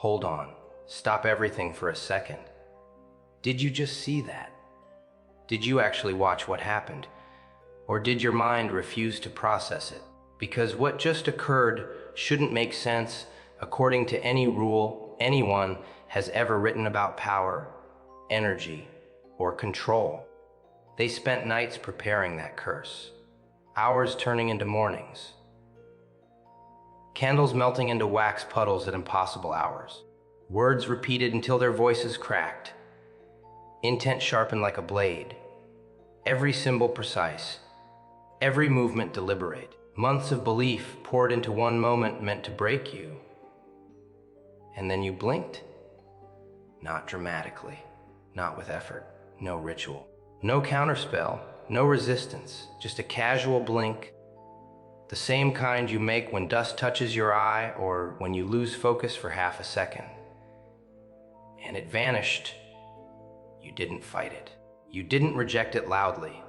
Hold on. Stop everything for a second. Did you just see that? Did you actually watch what happened? Or did your mind refuse to process it? Because what just occurred shouldn't make sense according to any rule anyone has ever written about power, energy, or control. They spent nights preparing that curse, hours turning into mornings, candles melting into wax puddles at impossible hours, words repeated until their voices cracked, intent sharpened like a blade, every symbol precise, every movement deliberate. Months of belief poured into one moment meant to break you. And then you blinked. Not dramatically, not with effort, no ritual, no counterspell, no resistance, just a casual blink, the same kind you make when dust touches your eye or when you lose focus for half a second. And it vanished. You didn't fight it. You didn't reject it loudly.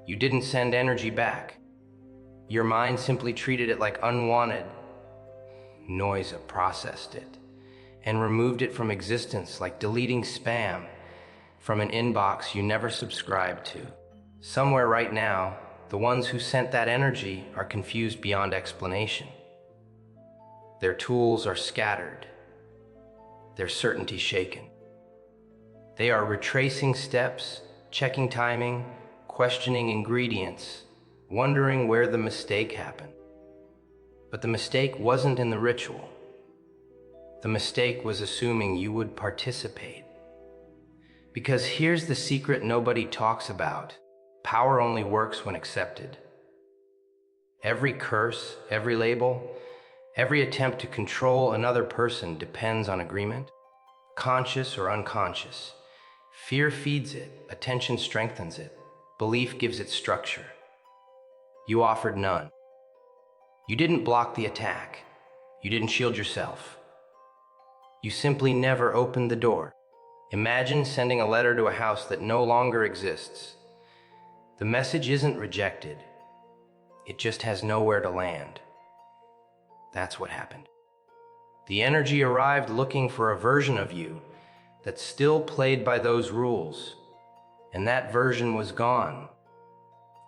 You didn't send energy back. Your mind simply treated it like unwanted. Noise processed it and removed it from existence like deleting spam from an inbox you never subscribed to. Somewhere right now, the ones who sent that energy are confused beyond explanation. Their tools are scattered, their certainty shaken. They are retracing steps, checking timing, questioning ingredients, wondering where the mistake happened. But the mistake wasn't in the ritual. The mistake was assuming you would participate. Because here's the secret nobody talks about. Power only works when accepted. Every curse, every label, every attempt to control another person depends on agreement, conscious or unconscious. Fear feeds it, attention strengthens it, belief gives it structure. You offered none. You didn't block the attack. You didn't shield yourself. You simply never opened the door. Imagine sending a letter to a house that no longer exists. The message isn't rejected. It just has nowhere to land. That's what happened. The energy arrived looking for a version of you that still played by those rules, and that version was gone.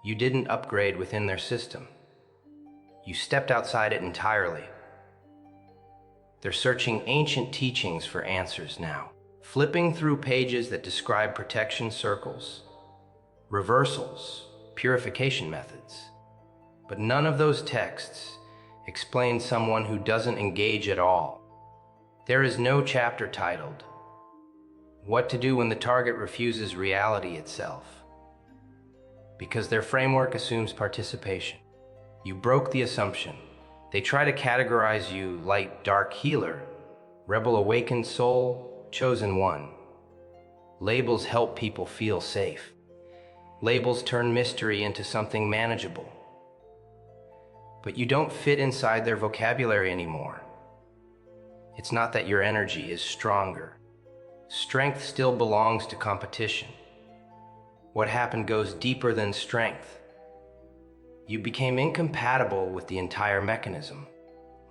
You didn't upgrade within their system. You stepped outside it entirely. They're searching ancient teachings for answers now, flipping through pages that describe protection circles, reversals, purification methods. But none of those texts explain someone who doesn't engage at all. There is no chapter titled, "What to do when the target refuses reality itself," because their framework assumes participation. You broke the assumption. They try to categorize you light, dark healer, rebel awakened soul, chosen one. Labels help people feel safe. Labels turn mystery into something manageable. But you don't fit inside their vocabulary anymore. It's not that your energy is stronger. Strength still belongs to competition. What happened goes deeper than strength. You became incompatible with the entire mechanism.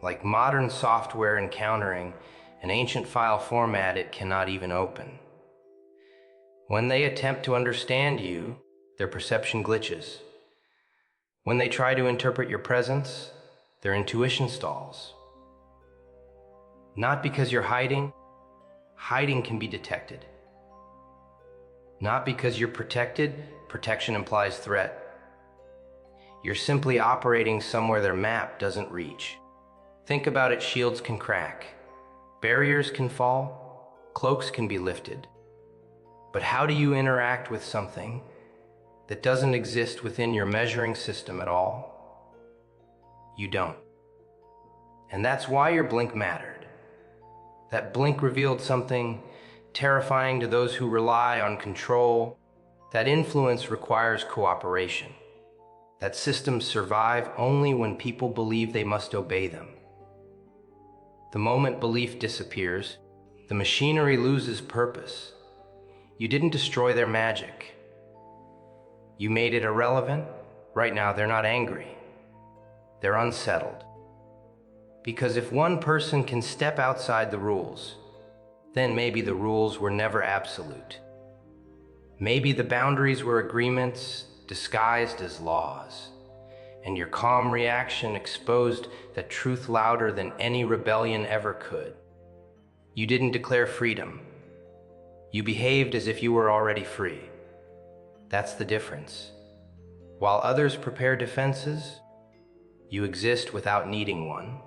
Like modern software encountering an ancient file format it cannot even open. When they attempt to understand you, their perception glitches. When they try to interpret your presence, their intuition stalls. Not because you're hiding. Hiding can be detected. Not because you're protected. Protection implies threat. You're simply operating somewhere their map doesn't reach. Think about it, shields can crack. Barriers can fall. Cloaks can be lifted. But how do you interact with something that doesn't exist within your measuring system at all? You don't. And that's why your blink mattered. That blink revealed something terrifying to those who rely on control. That influence requires cooperation. That systems survive only when people believe they must obey them. The moment belief disappears, the machinery loses purpose. You didn't destroy their magic. You made it irrelevant. Right now, they're not angry. They're unsettled. Because if one person can step outside the rules, then maybe the rules were never absolute. Maybe the boundaries were agreements disguised as laws, and your calm reaction exposed the truth louder than any rebellion ever could. You didn't declare freedom. You behaved as if you were already free. That's the difference. While others prepare defenses, you exist without needing one.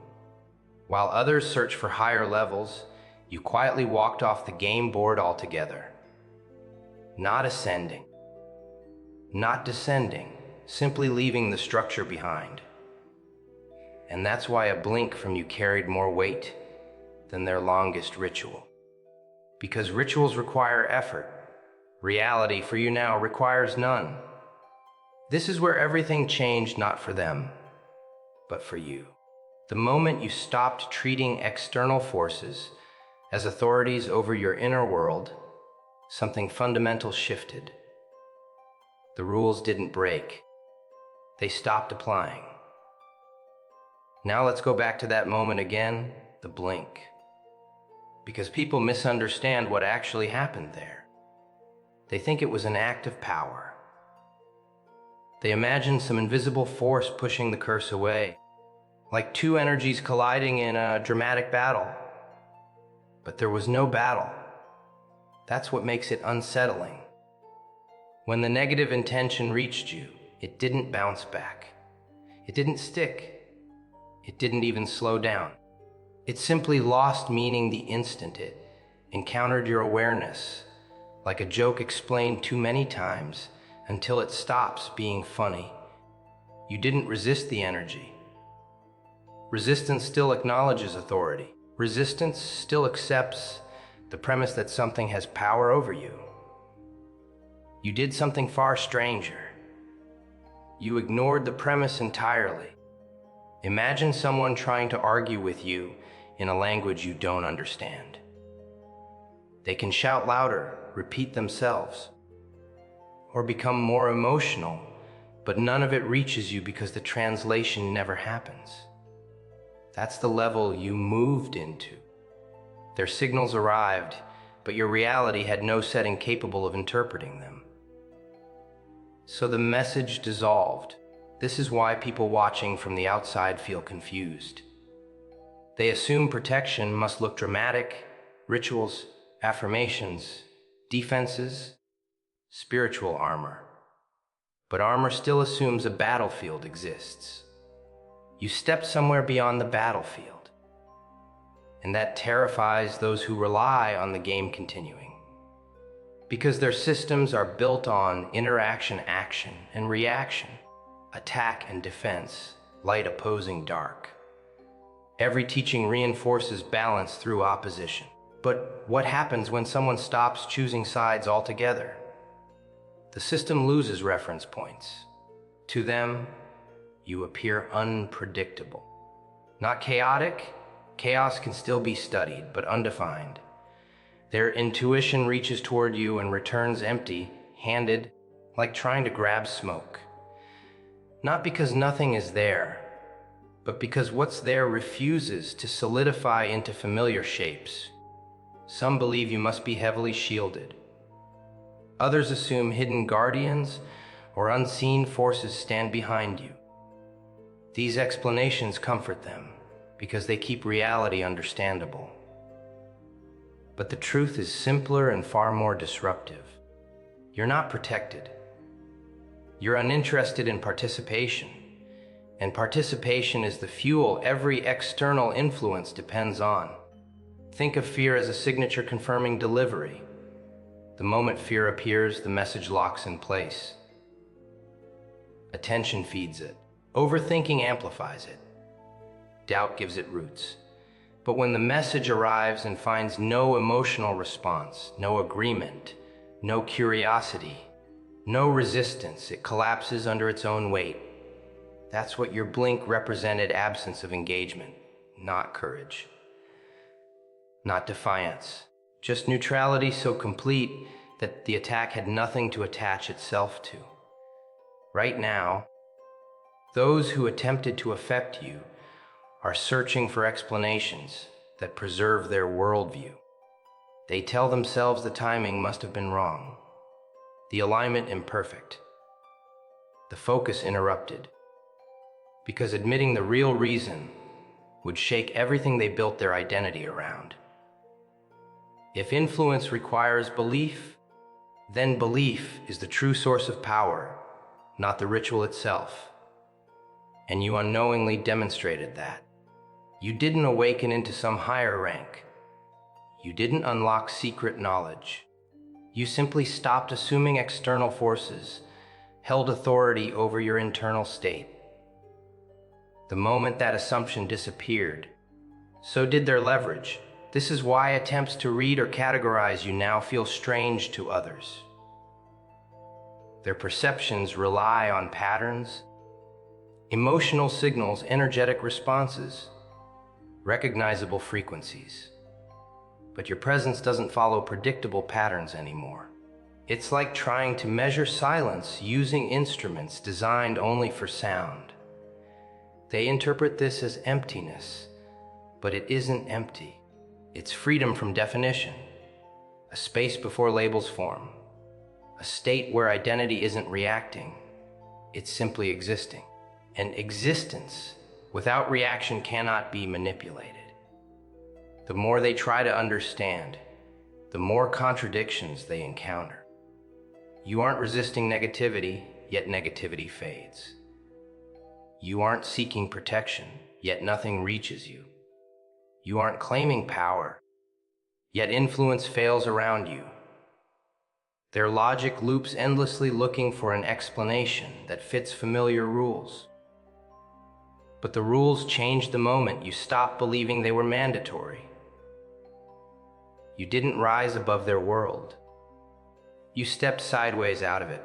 While others search for higher levels, you quietly walked off the game board altogether. Not ascending, not descending, simply leaving the structure behind. And that's why a blink from you carried more weight than their longest ritual. Because rituals require effort. Reality for you now requires none. This is where everything changed, not for them, but for you. The moment you stopped treating external forces as authorities over your inner world, something fundamental shifted. The rules didn't break. They stopped applying. Now let's go back to that moment again, the blink. Because people misunderstand what actually happened there. They think it was an act of power. They imagine some invisible force pushing the curse away, like two energies colliding in a dramatic battle. But there was no battle. That's what makes it unsettling. When the negative intention reached you, it didn't bounce back. It didn't stick. It didn't even slow down. It simply lost meaning the instant it encountered your awareness, like a joke explained too many times until it stops being funny. You didn't resist the energy. Resistance still acknowledges authority. Resistance still accepts the premise that something has power over you. You did something far stranger. You ignored the premise entirely. Imagine someone trying to argue with you in a language you don't understand. They can shout louder, repeat themselves, or become more emotional, but none of it reaches you because the translation never happens. That's the level you moved into. Their signals arrived, but your reality had no setting capable of interpreting them. So the message dissolved. This is why people watching from the outside feel confused. They assume protection must look dramatic, rituals, affirmations, defenses, spiritual armor. But armor still assumes a battlefield exists. You stepped somewhere beyond the battlefield, and that terrifies those who rely on the game continuing. Because their systems are built on interaction, action, and reaction, attack and defense, light opposing dark. Every teaching reinforces balance through opposition. But what happens when someone stops choosing sides altogether? The system loses reference points. To them, you appear unpredictable. Not chaotic. Chaos can still be studied, but undefined. Their intuition reaches toward you and returns empty-handed, like trying to grab smoke. Not because nothing is there, but because what's there refuses to solidify into familiar shapes. Some believe you must be heavily shielded. Others assume hidden guardians or unseen forces stand behind you. These explanations comfort them because they keep reality understandable. But the truth is simpler and far more disruptive. You're not protected. You're uninterested in participation, and participation is the fuel every external influence depends on. Think of fear as a signature confirming delivery. The moment fear appears, the message locks in place. Attention feeds it. Overthinking amplifies it. Doubt gives it roots. But when the message arrives and finds no emotional response, no agreement, no curiosity, no resistance, it collapses under its own weight. That's what your blink represented: absence of engagement, not courage. Not defiance, just neutrality so complete that the attack had nothing to attach itself to. Right now, those who attempted to affect you are searching for explanations that preserve their worldview. They tell themselves the timing must have been wrong, the alignment imperfect, the focus interrupted, because admitting the real reason would shake everything they built their identity around. If influence requires belief, then belief is the true source of power, not the ritual itself. And you unknowingly demonstrated that. You didn't awaken into some higher rank. You didn't unlock secret knowledge. You simply stopped assuming external forces held authority over your internal state. The moment that assumption disappeared, so did their leverage. This is why attempts to read or categorize you now feel strange to others. Their perceptions rely on patterns, emotional signals, energetic responses, recognizable frequencies. But your presence doesn't follow predictable patterns anymore. It's like trying to measure silence using instruments designed only for sound. They interpret this as emptiness, but it isn't empty. It's freedom from definition, a space before labels form, a state where identity isn't reacting, it's simply existing. And existence without reaction cannot be manipulated. The more they try to understand, the more contradictions they encounter. You aren't resisting negativity, yet negativity fades. You aren't seeking protection, yet nothing reaches you. You aren't claiming power, yet influence fails around you. Their logic loops endlessly looking for an explanation that fits familiar rules. But the rules change the moment you stop believing they were mandatory. You didn't rise above their world. You stepped sideways out of it.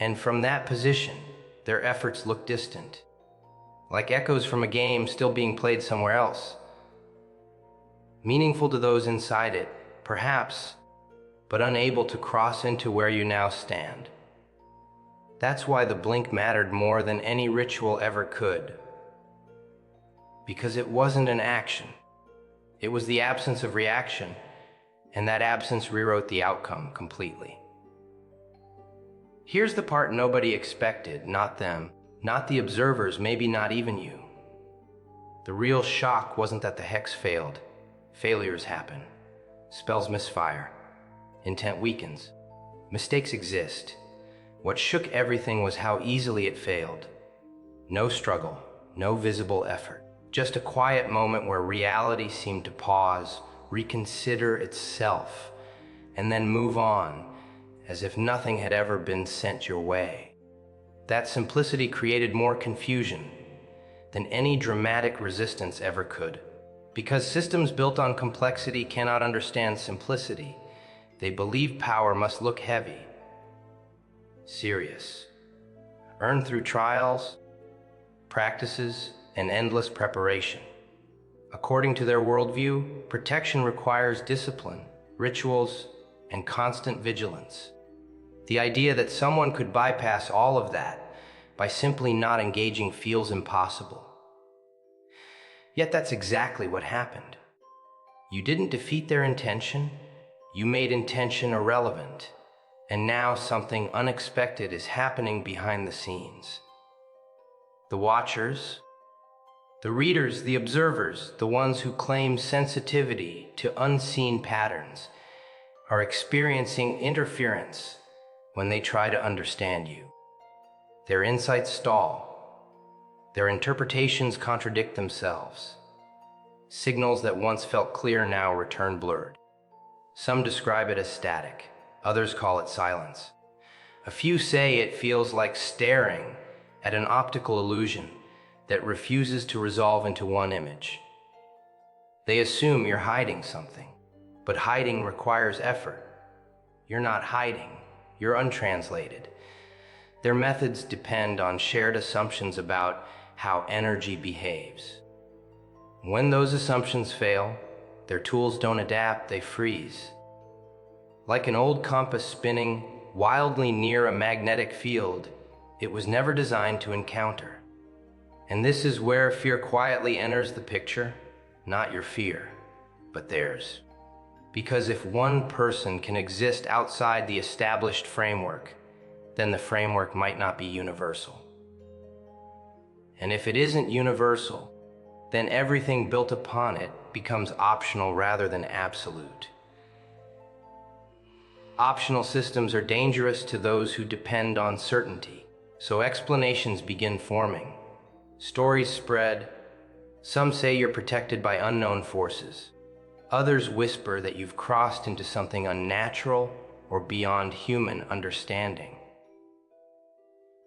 And from that position, their efforts look distant, like echoes from a game still being played somewhere else. Meaningful to those inside it, perhaps, but unable to cross into where you now stand. That's why the blink mattered more than any ritual ever could. Because it wasn't an action. It was the absence of reaction, and that absence rewrote the outcome completely. Here's the part nobody expected, not them, not the observers, maybe not even you. The real shock wasn't that the hex failed. Failures happen. Spells misfire. Intent weakens. Mistakes exist. What shook everything was how easily it failed. No struggle, no visible effort. Just a quiet moment where reality seemed to pause, reconsider itself, and then move on, as if nothing had ever been sent your way. That simplicity created more confusion than any dramatic resistance ever could. Because systems built on complexity cannot understand simplicity, they believe power must look heavy, serious, earned through trials, practices, and endless preparation. According to their worldview, protection requires discipline, rituals, and constant vigilance. The idea that someone could bypass all of that by simply not engaging feels impossible. Yet that's exactly what happened. You didn't defeat their intention, you made intention irrelevant, and now something unexpected is happening behind the scenes. The watchers, the readers, the observers, the ones who claim sensitivity to unseen patterns, are experiencing interference when they try to understand you. Their insights stall. Their interpretations contradict themselves. Signals that once felt clear now return blurred. Some describe it as static. Others call it silence. A few say it feels like staring at an optical illusion that refuses to resolve into one image. They assume you're hiding something, but hiding requires effort. You're not hiding, you're untranslated. Their methods depend on shared assumptions about how energy behaves. When those assumptions fail, their tools don't adapt, they freeze. Like an old compass spinning wildly near a magnetic field it was never designed to encounter. And this is where fear quietly enters the picture, not your fear, but theirs. Because if one person can exist outside the established framework, then the framework might not be universal. And if it isn't universal, then everything built upon it becomes optional rather than absolute. Optional systems are dangerous to those who depend on certainty, so explanations begin forming. Stories spread. Some say you're protected by unknown forces. Others whisper that you've crossed into something unnatural or beyond human understanding.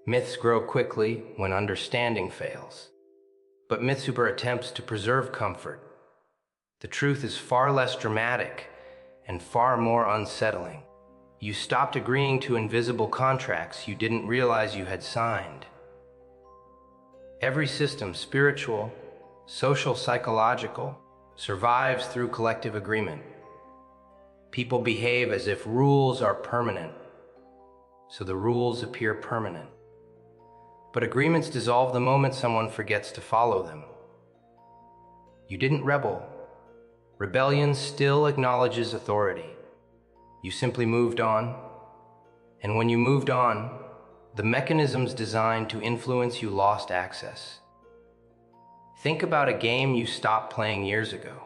Myths grow quickly when understanding fails. But Mythsuper attempts to preserve comfort. The truth is far less dramatic and far more unsettling. You stopped agreeing to invisible contracts you didn't realize you had signed. Every system, spiritual, social, psychological, survives through collective agreement. People behave as if rules are permanent, so the rules appear permanent. But agreements dissolve the moment someone forgets to follow them. You didn't rebel. Rebellion still acknowledges authority. You simply moved on. And when you moved on, the mechanisms designed to influence you lost access. Think about a game you stopped playing years ago.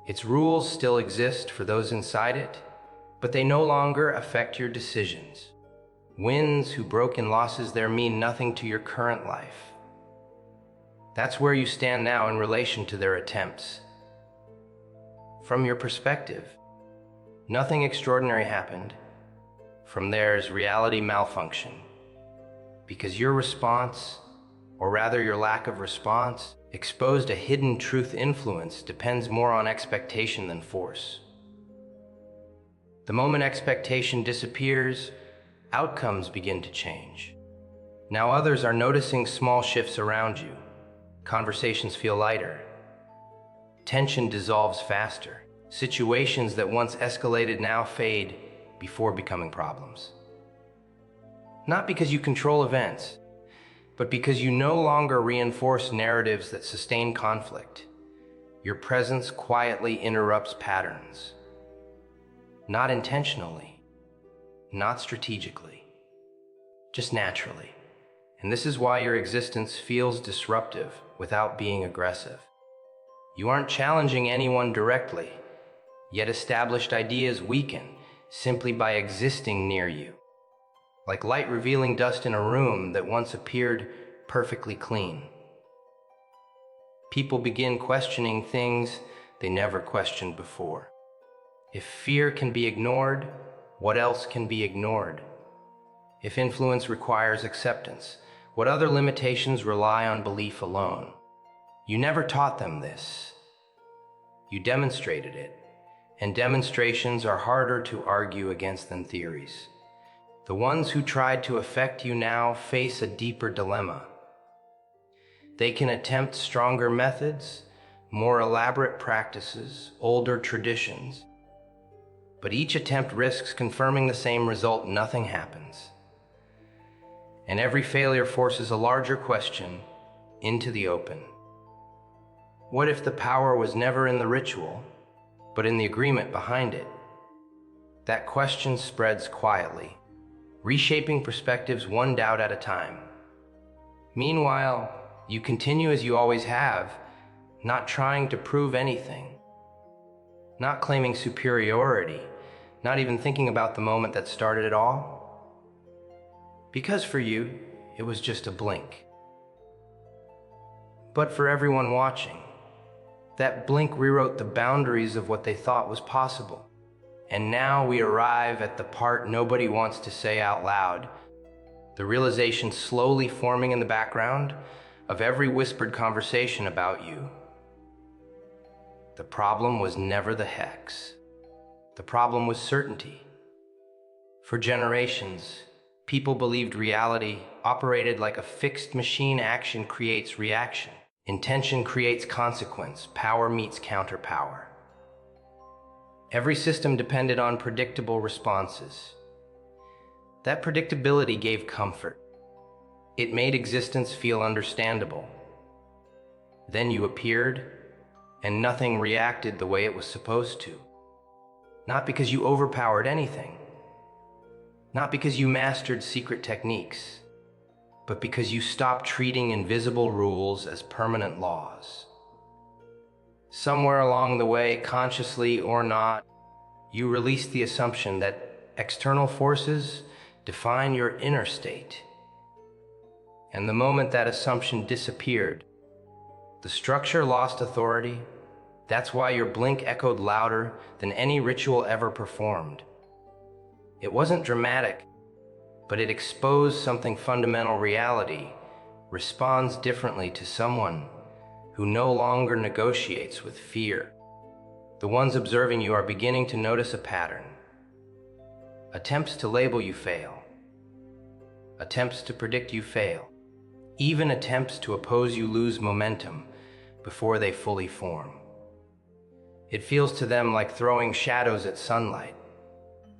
Its rules still exist for those inside it, but they no longer affect your decisions. Wins who broke in losses there mean nothing to your current life. That's where you stand now in relation to their attempts. From your perspective, nothing extraordinary happened. From theirs, reality malfunctioned. Because your response, or rather your lack of response, exposed a hidden truth. Influence depends more on expectation than force. The moment expectation disappears, outcomes begin to change. Now others are noticing small shifts around you. Conversations feel lighter. Tension dissolves faster. Situations that once escalated now fade before becoming problems. Not because you control events, but because you no longer reinforce narratives that sustain conflict. Your presence quietly interrupts patterns. Not intentionally, not strategically, just naturally. And this is why your existence feels disruptive without being aggressive. You aren't challenging anyone directly, yet established ideas weaken simply by existing near you. Like light revealing dust in a room that once appeared perfectly clean. People begin questioning things they never questioned before. If fear can be ignored, what else can be ignored? If influence requires acceptance, what other limitations rely on belief alone? You never taught them this. You demonstrated it, and demonstrations are harder to argue against than theories. The ones who tried to affect you now face a deeper dilemma. They can attempt stronger methods, more elaborate practices, older traditions. But each attempt risks confirming the same result: nothing happens. And every failure forces a larger question into the open. What if the power was never in the ritual, but in the agreement behind it? That question spreads quietly, reshaping perspectives one doubt at a time. Meanwhile, you continue as you always have, not trying to prove anything, not claiming superiority, not even thinking about the moment that started it all. Because for you, it was just a blink. But for everyone watching, that blink rewrote the boundaries of what they thought was possible. And now we arrive at the part nobody wants to say out loud, the realization slowly forming in the background of every whispered conversation about you. The problem was never the hex. The problem was certainty. For generations, people believed reality operated like a fixed machine. Action creates reaction. Intention creates consequence. Power meets counterpower. Every system depended on predictable responses. That predictability gave comfort. It made existence feel understandable. Then you appeared, and nothing reacted the way it was supposed to. Not because you overpowered anything, not because you mastered secret techniques, but because you stopped treating invisible rules as permanent laws. Somewhere along the way, consciously or not, you released the assumption that external forces define your inner state. And the moment that assumption disappeared, the structure lost authority. That's why your blink echoed louder than any ritual ever performed. It wasn't dramatic, but it exposed something fundamental. Reality responds differently to someone who no longer negotiates with fear. The ones observing you are beginning to notice a pattern. Attempts to label you fail. Attempts to predict you fail. Even attempts to oppose you lose momentum before they fully form. It feels to them like throwing shadows at sunlight.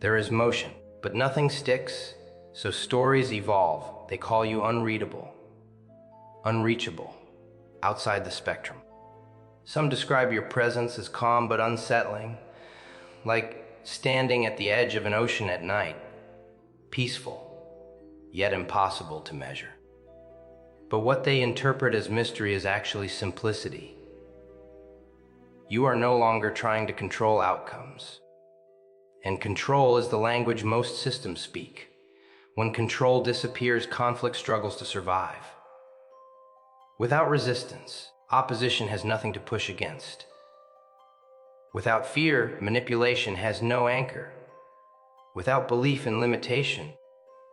There is motion, but nothing sticks, so stories evolve. They call you unreadable, unreachable, outside the spectrum. Some describe your presence as calm but unsettling, like standing at the edge of an ocean at night, peaceful, yet impossible to measure. But what they interpret as mystery is actually simplicity. You are no longer trying to control outcomes. And control is the language most systems speak. When control disappears, conflict struggles to survive. Without resistance, opposition has nothing to push against. Without fear, manipulation has no anchor. Without belief in limitation,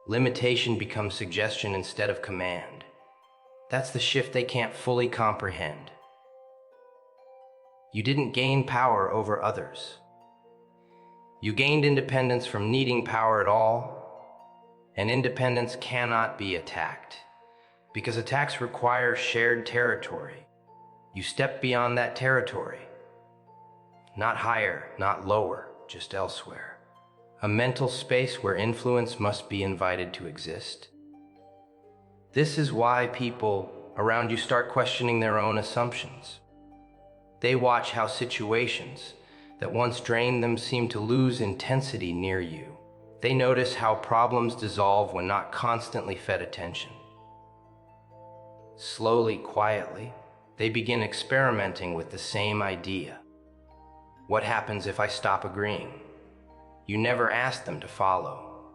limitation becomes suggestion instead of command. That's the shift they can't fully comprehend. You didn't gain power over others. You gained independence from needing power at all, and independence cannot be attacked, because attacks require shared territory. You step beyond that territory. Not higher, not lower, just elsewhere. A mental space where influence must be invited to exist. This is why people around you start questioning their own assumptions. They watch how situations that once drained them seem to lose intensity near you. They notice how problems dissolve when not constantly fed attention. Slowly, quietly, they begin experimenting with the same idea. What happens if I stop agreeing? You never asked them to follow.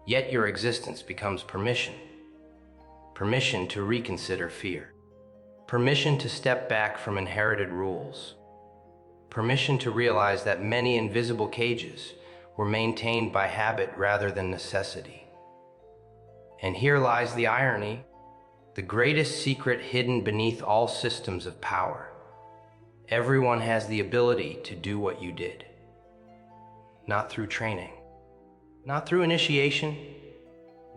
Yet your existence becomes permission. Permission to reconsider fear. Permission to step back from inherited rules. Permission to realize that many invisible cages were maintained by habit rather than necessity. And here lies the irony, the greatest secret hidden beneath all systems of power. Everyone has the ability to do what you did. Not through training, not through initiation,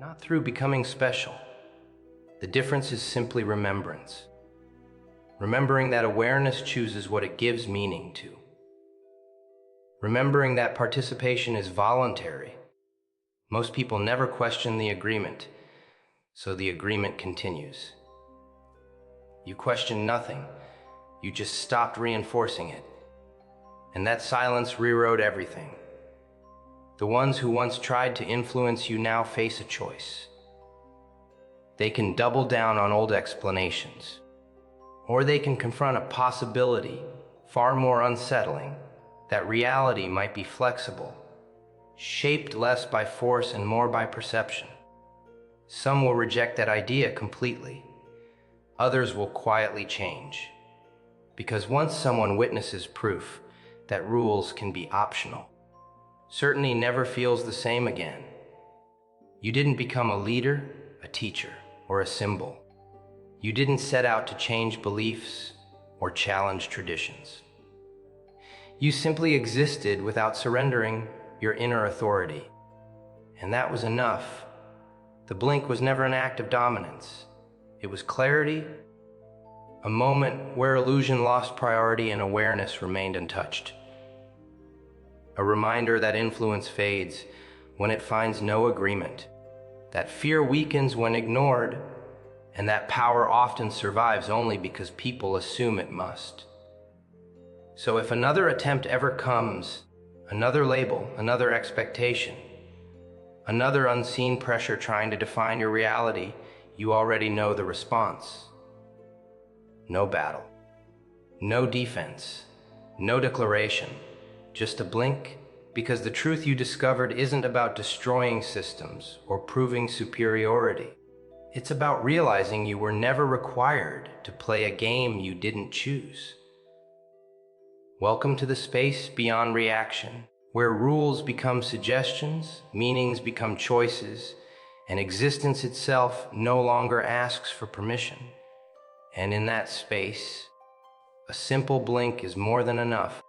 not through becoming special. The difference is simply remembrance. Remembering that awareness chooses what it gives meaning to. Remembering that participation is voluntary. Most people never question the agreement, so the agreement continues. You question nothing, you just stopped reinforcing it. And that silence rewrote everything. The ones who once tried to influence you now face a choice. They can double down on old explanations, or they can confront a possibility far more unsettling, that reality might be flexible, shaped less by force and more by perception. Some will reject that idea completely. Others will quietly change. Because once someone witnesses proof that rules can be optional, certainty never feels the same again. You didn't become a leader, a teacher, or a symbol. You didn't set out to change beliefs or challenge traditions. You simply existed without surrendering your inner authority. And that was enough. The blink was never an act of dominance. It was clarity, a moment where illusion lost priority and awareness remained untouched. A reminder that influence fades when it finds no agreement, that fear weakens when ignored, And that power often survives only because people assume it must. So if another attempt ever comes, another label, another expectation, another unseen pressure trying to define your reality, you already know the response. No battle, no defense, no declaration, just a blink, because the truth you discovered isn't about destroying systems or proving superiority. It's about realizing you were never required to play a game you didn't choose. Welcome to the space beyond reaction, where rules become suggestions, meanings become choices, and existence itself no longer asks for permission. And in that space, a simple blink is more than enough.